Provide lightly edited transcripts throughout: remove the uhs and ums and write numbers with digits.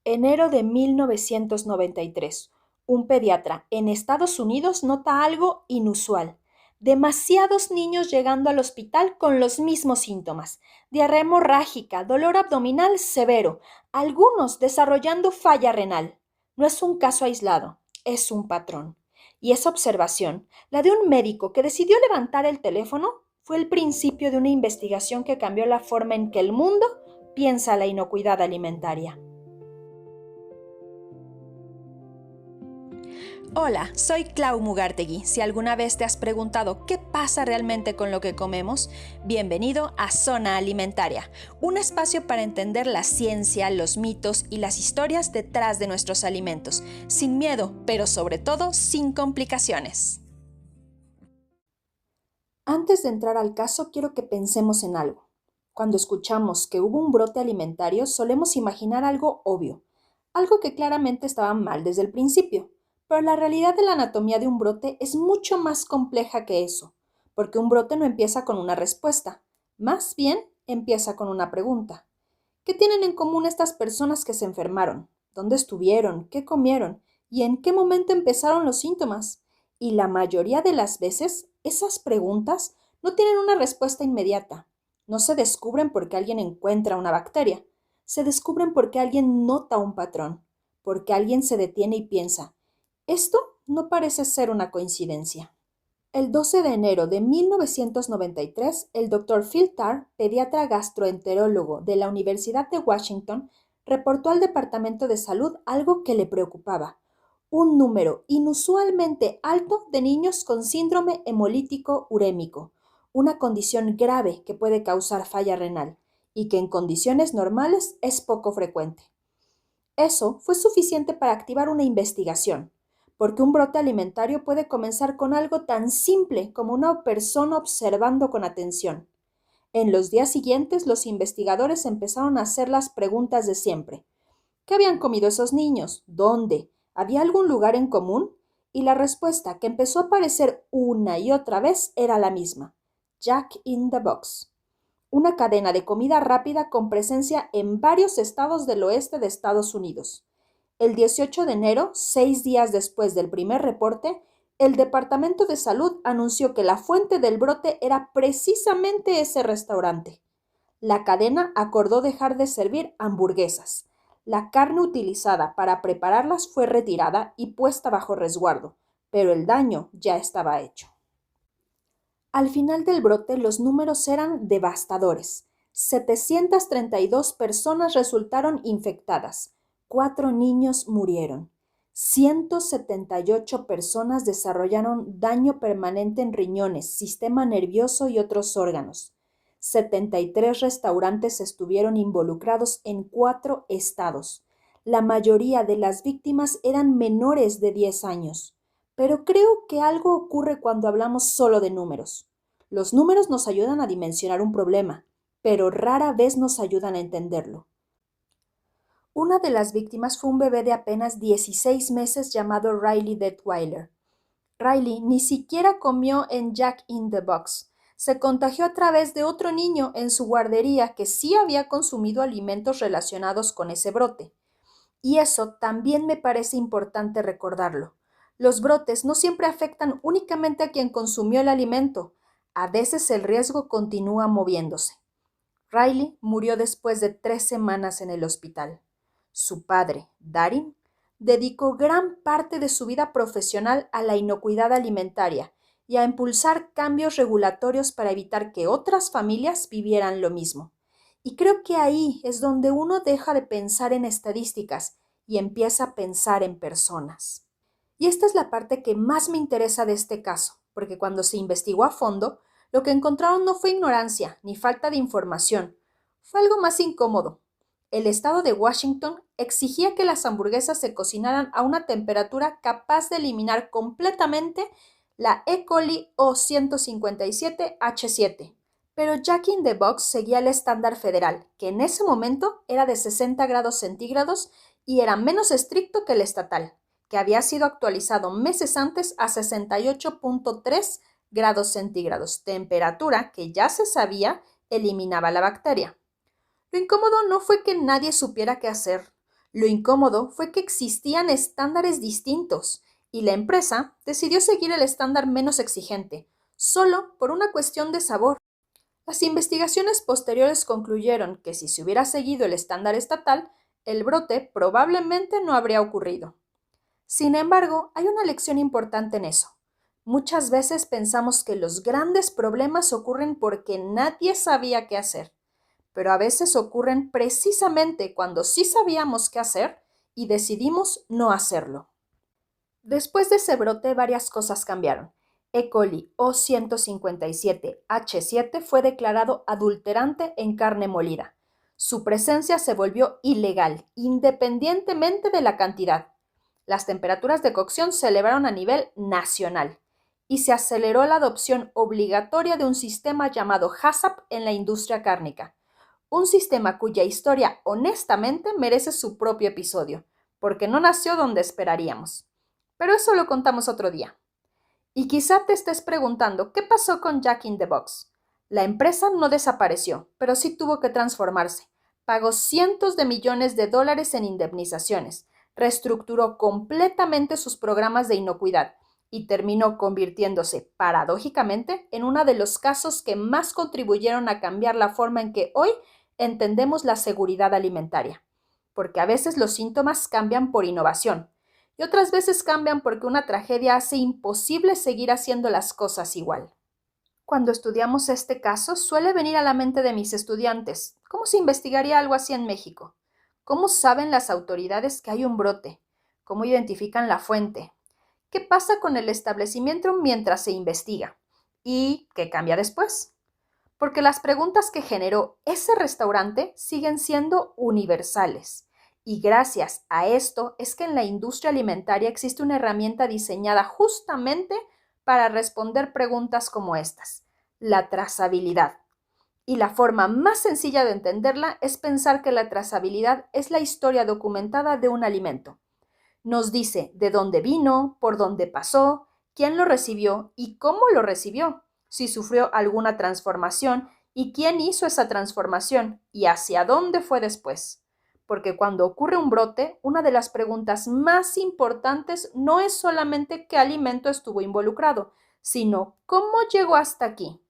Enero de 1993. Un pediatra en Estados Unidos nota algo inusual. Demasiados niños llegando al hospital con los mismos síntomas. Diarrea hemorrágica, dolor abdominal severo, algunos desarrollando falla renal. No es un caso aislado, es un patrón. Y esa observación, la de un médico que decidió levantar el teléfono, fue el principio de una investigación que cambió la forma en que el mundo piensa la inocuidad alimentaria. Hola, soy Clau Mugartegui. Si alguna vez te has preguntado qué pasa realmente con lo que comemos, bienvenido a Zona Alimentaria, un espacio para entender la ciencia, los mitos y las historias detrás de nuestros alimentos, sin miedo, pero sobre todo sin complicaciones. Antes de entrar al caso, quiero que pensemos en algo. Cuando escuchamos que hubo un brote alimentario, solemos imaginar algo obvio, algo que claramente estaba mal desde el principio. Pero la realidad de la anatomía de un brote es mucho más compleja que eso, porque un brote no empieza con una respuesta, más bien empieza con una pregunta. ¿Qué tienen en común estas personas que se enfermaron? ¿Dónde estuvieron? ¿Qué comieron? ¿Y en qué momento empezaron los síntomas? Y la mayoría de las veces, esas preguntas no tienen una respuesta inmediata. No se descubren porque alguien encuentra una bacteria. Se descubren porque alguien nota un patrón, porque alguien se detiene y piensa, esto no parece ser una coincidencia. El 12 de enero de 1993, el Dr. Phil Tarr, pediatra gastroenterólogo de la Universidad de Washington, reportó al Departamento de Salud algo que le preocupaba: un número inusualmente alto de niños con síndrome hemolítico urémico, una condición grave que puede causar falla renal y que en condiciones normales es poco frecuente. Eso fue suficiente para activar una investigación, porque un brote alimentario puede comenzar con algo tan simple como una persona observando con atención. En los días siguientes, los investigadores empezaron a hacer las preguntas de siempre. ¿Qué habían comido esos niños? ¿Dónde? ¿Había algún lugar en común? Y la respuesta, que empezó a aparecer una y otra vez, era la misma: Jack in the Box, una cadena de comida rápida con presencia en varios estados del oeste de Estados Unidos. El 18 de enero, 6 días después del primer reporte, el Departamento de Salud anunció que la fuente del brote era precisamente ese restaurante. La cadena acordó dejar de servir hamburguesas. La carne utilizada para prepararlas fue retirada y puesta bajo resguardo, pero el daño ya estaba hecho. Al final del brote, los números eran devastadores. 732 personas resultaron infectadas. 4 niños murieron. 178 personas desarrollaron daño permanente en riñones, sistema nervioso y otros órganos. 73 restaurantes estuvieron involucrados en 4 estados. La mayoría de las víctimas eran menores de 10 años. Pero creo que algo ocurre cuando hablamos solo de números. Los números nos ayudan a dimensionar un problema, pero rara vez nos ayudan a entenderlo. Una de las víctimas fue un bebé de apenas 16 meses llamado Riley Detweiler. Riley ni siquiera comió en Jack in the Box. Se contagió a través de otro niño en su guardería que sí había consumido alimentos relacionados con ese brote. Y eso también me parece importante recordarlo. Los brotes no siempre afectan únicamente a quien consumió el alimento. A veces el riesgo continúa moviéndose. Riley murió después de 3 semanas en el hospital. Su padre, Darin, dedicó gran parte de su vida profesional a la inocuidad alimentaria y a impulsar cambios regulatorios para evitar que otras familias vivieran lo mismo. Y creo que ahí es donde uno deja de pensar en estadísticas y empieza a pensar en personas. Y esta es la parte que más me interesa de este caso, porque cuando se investigó a fondo, lo que encontraron no fue ignorancia ni falta de información, fue algo más incómodo. El estado de Washington exigía que las hamburguesas se cocinaran a una temperatura capaz de eliminar completamente la E. coli O157H7, pero Jack in the Box seguía el estándar federal, que en ese momento era de 60 grados centígrados y era menos estricto que el estatal, que había sido actualizado meses antes a 68.3 grados centígrados, temperatura que ya se sabía eliminaba la bacteria. Lo incómodo no fue que nadie supiera qué hacer. Lo incómodo fue que existían estándares distintos y la empresa decidió seguir el estándar menos exigente, solo por una cuestión de sabor. Las investigaciones posteriores concluyeron que si se hubiera seguido el estándar estatal, el brote probablemente no habría ocurrido. Sin embargo, hay una lección importante en eso. Muchas veces pensamos que los grandes problemas ocurren porque nadie sabía qué hacer, pero a veces ocurren precisamente cuando sí sabíamos qué hacer y decidimos no hacerlo. Después de ese brote, varias cosas cambiaron. E. coli O157H7 fue declarado adulterante en carne molida. Su presencia se volvió ilegal, independientemente de la cantidad. Las temperaturas de cocción se elevaron a nivel nacional y se aceleró la adopción obligatoria de un sistema llamado HACCP en la industria cárnica. Un sistema cuya historia honestamente merece su propio episodio, porque no nació donde esperaríamos. Pero eso lo contamos otro día. Y quizá te estés preguntando, ¿qué pasó con Jack in the Box? La empresa no desapareció, pero sí tuvo que transformarse. Pagó cientos de millones de dólares en indemnizaciones, reestructuró completamente sus programas de inocuidad y terminó convirtiéndose, paradójicamente, en uno de los casos que más contribuyeron a cambiar la forma en que hoy entendemos la seguridad alimentaria. Porque a veces los síntomas cambian por innovación, y otras veces cambian porque una tragedia hace imposible seguir haciendo las cosas igual. Cuando estudiamos este caso, suele venir a la mente de mis estudiantes, ¿cómo se investigaría algo así en México? ¿Cómo saben las autoridades que hay un brote? ¿Cómo identifican la fuente? ¿Qué pasa con el establecimiento mientras se investiga? ¿Y qué cambia después? Porque las preguntas que generó ese restaurante siguen siendo universales. Y gracias a esto es que en la industria alimentaria existe una herramienta diseñada justamente para responder preguntas como estas: la trazabilidad. Y la forma más sencilla de entenderla es pensar que la trazabilidad es la historia documentada de un alimento. Nos dice de dónde vino, por dónde pasó, quién lo recibió y cómo lo recibió, si sufrió alguna transformación y quién hizo esa transformación y hacia dónde fue después. Porque cuando ocurre un brote, una de las preguntas más importantes no es solamente qué alimento estuvo involucrado, sino cómo llegó hasta aquí.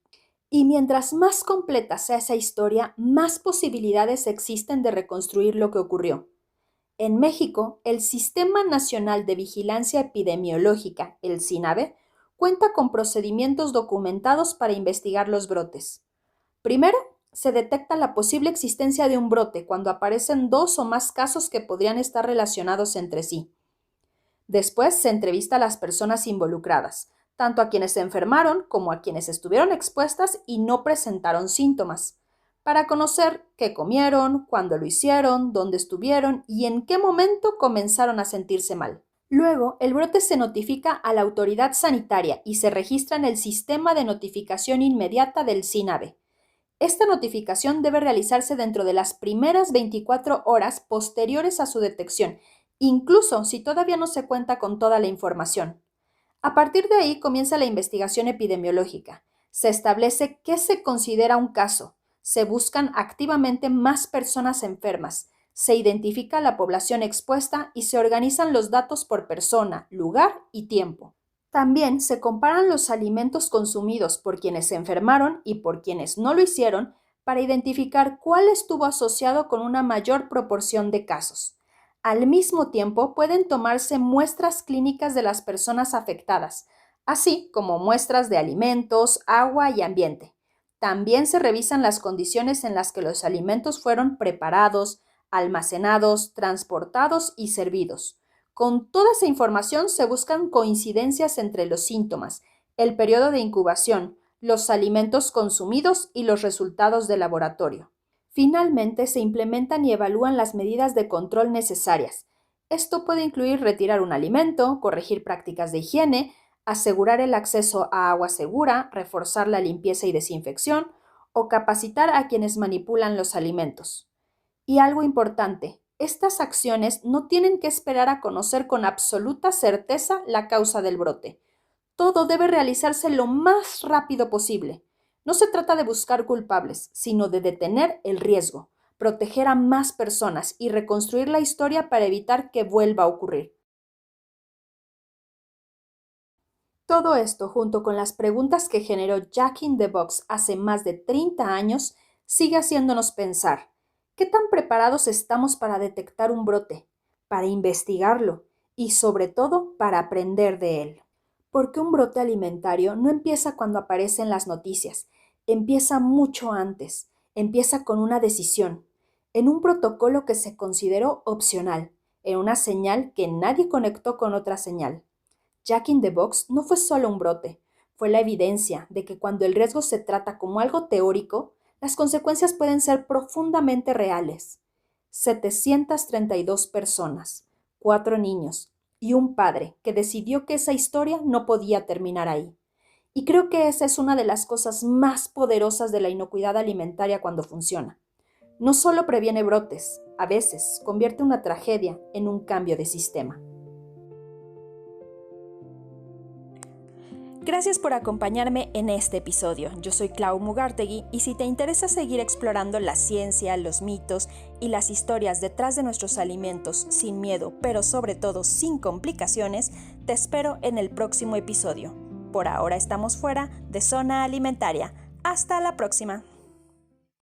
Y mientras más completa sea esa historia, más posibilidades existen de reconstruir lo que ocurrió. En México, el Sistema Nacional de Vigilancia Epidemiológica, el SINAVE, cuenta con procedimientos documentados para investigar los brotes. Primero, se detecta la posible existencia de un brote cuando aparecen 2 o más casos que podrían estar relacionados entre sí. Después, se entrevista a las personas involucradas, tanto a quienes se enfermaron como a quienes estuvieron expuestas y no presentaron síntomas, para conocer qué comieron, cuándo lo hicieron, dónde estuvieron y en qué momento comenzaron a sentirse mal. Luego, el brote se notifica a la autoridad sanitaria y se registra en el sistema de notificación inmediata del SINAVE. Esta notificación debe realizarse dentro de las primeras 24 horas posteriores a su detección, incluso si todavía no se cuenta con toda la información. A partir de ahí comienza la investigación epidemiológica. Se establece qué se considera un caso. Se buscan activamente más personas enfermas. Se identifica la población expuesta y se organizan los datos por persona, lugar y tiempo. También se comparan los alimentos consumidos por quienes se enfermaron y por quienes no lo hicieron para identificar cuál estuvo asociado con una mayor proporción de casos. Al mismo tiempo, pueden tomarse muestras clínicas de las personas afectadas, así como muestras de alimentos, agua y ambiente. También se revisan las condiciones en las que los alimentos fueron preparados, almacenados, transportados y servidos. Con toda esa información se buscan coincidencias entre los síntomas, el periodo de incubación, los alimentos consumidos y los resultados de laboratorio. Finalmente, se implementan y evalúan las medidas de control necesarias. Esto puede incluir retirar un alimento, corregir prácticas de higiene, asegurar el acceso a agua segura, reforzar la limpieza y desinfección o capacitar a quienes manipulan los alimentos. Y algo importante, estas acciones no tienen que esperar a conocer con absoluta certeza la causa del brote. Todo debe realizarse lo más rápido posible. No se trata de buscar culpables, sino de detener el riesgo, proteger a más personas y reconstruir la historia para evitar que vuelva a ocurrir. Todo esto, junto con las preguntas que generó Jack in the Box hace más de 30 años, sigue haciéndonos pensar, ¿qué tan preparados estamos para detectar un brote, para investigarlo y, sobre todo, para aprender de él? Porque un brote alimentario no empieza cuando aparece en las noticias, empieza mucho antes, empieza con una decisión, en un protocolo que se consideró opcional, en una señal que nadie conectó con otra señal. Jack in the Box no fue solo un brote, fue la evidencia de que cuando el riesgo se trata como algo teórico, las consecuencias pueden ser profundamente reales. 732 personas, 4 niños y un padre que decidió que esa historia no podía terminar ahí. Y creo que esa es una de las cosas más poderosas de la inocuidad alimentaria cuando funciona. No solo previene brotes, a veces convierte una tragedia en un cambio de sistema. Gracias por acompañarme en este episodio. Yo soy Clau Mugartegui y si te interesa seguir explorando la ciencia, los mitos y las historias detrás de nuestros alimentos sin miedo, pero sobre todo sin complicaciones, te espero en el próximo episodio. Por ahora estamos fuera de Zona Alimentaria. Hasta la próxima.